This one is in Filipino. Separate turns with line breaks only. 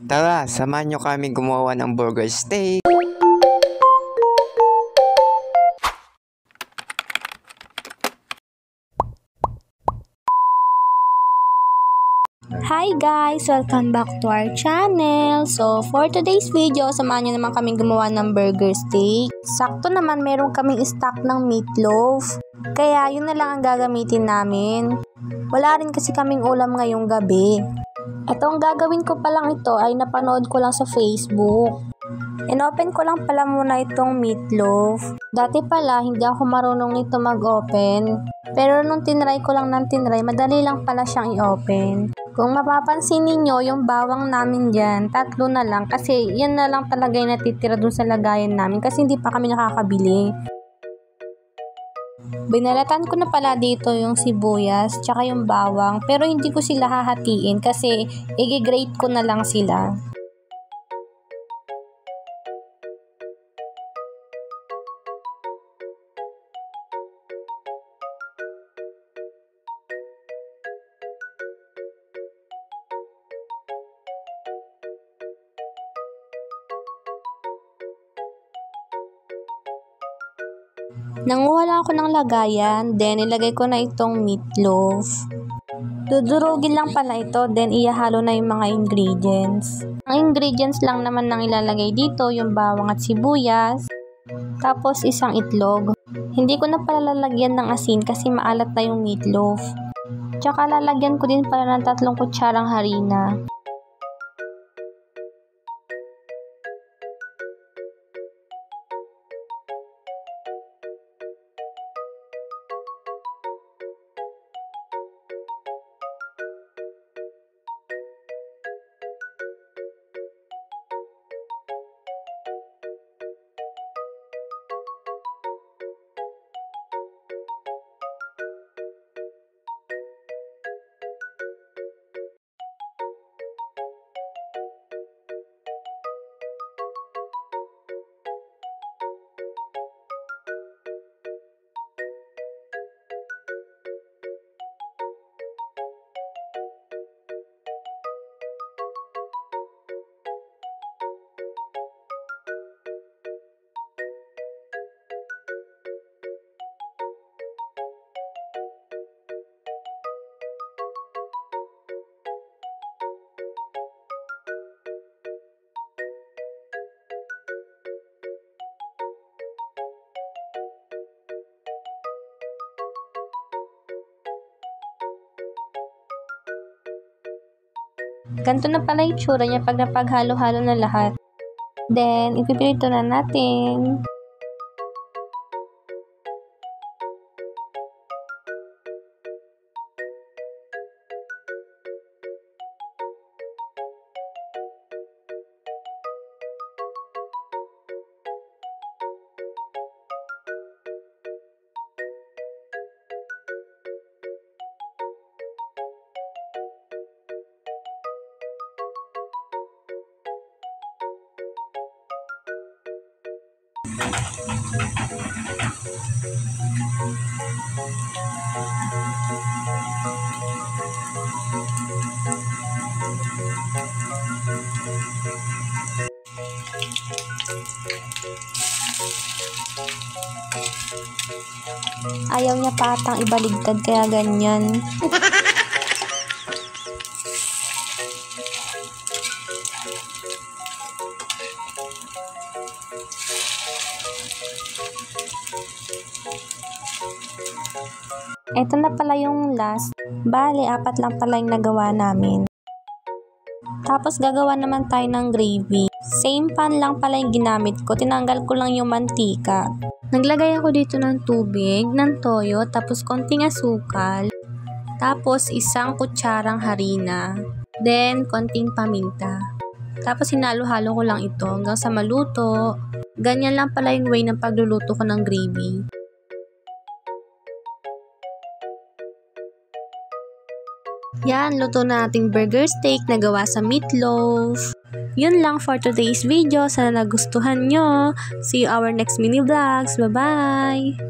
Tara, samahan nyo kami gumawa ng burger steak.
Hi guys! Welcome back to our channel. So, for today's video, samahan nyo naman kaming gumawa ng burger steak. Sakto naman, meron kaming stock ng meatloaf. Kaya, yun na lang ang gagamitin namin. Wala rin kasi kaming ulam ngayong gabi. Itong gagawin ko palang ito ay napanood ko lang sa Facebook. Inopen ko lang pala muna itong meatloaf. Dati pala, hindi ako marunong nito mag-open. Pero nung tinry ko lang ng tinry, madali lang pala siyang i-open. Kung mapapansin ninyo, yung bawang namin dyan, 3 na lang kasi yan na lang talaga yung natitira dun sa lagayan namin kasi hindi pa kami nakakabili. Binalatan ko na pala dito yung sibuyas tsaka yung bawang pero hindi ko sila hahatiin kasi i-grate ko na lang sila. Nanguha lang ako ng lagayan, then ilagay ko na itong meatloaf. Dudurugin lang pala ito, then ihahalo na yung mga ingredients. Ang ingredients lang naman nang ilalagay dito, yung bawang at sibuyas, tapos isang itlog. Hindi ko na pala lalagyan ng asin kasi maalat na yung meatloaf. Tsaka lalagyan ko din pala ng 3 kutsarang harina. Ganito na pala yung tsura niya pag napaghalo-halo na lahat. Then, ipipirito na natin. Ayaw niya patang ibaligtad kaya ganyan. Ito na pala yung last. Bale, 4 lang pala yung nagawa namin. Tapos gagawa naman tayo ng gravy. Same pan lang pala yung ginamit ko. Tinanggal ko lang yung mantika. Naglagay ako dito ng tubig, ng toyo, tapos konting asukal. Tapos 1 kutsarang harina. Then, konting paminta. Tapos hinalo-halo ko lang ito hanggang sa maluto. Ganyan lang pala yung way ng pagluluto ko ng gravy. Yan, luto na ating burger steak na gawa sa meatloaf. Yun lang for today's video. Sana nagustuhan nyo. See you our next mini vlogs. Bye-bye!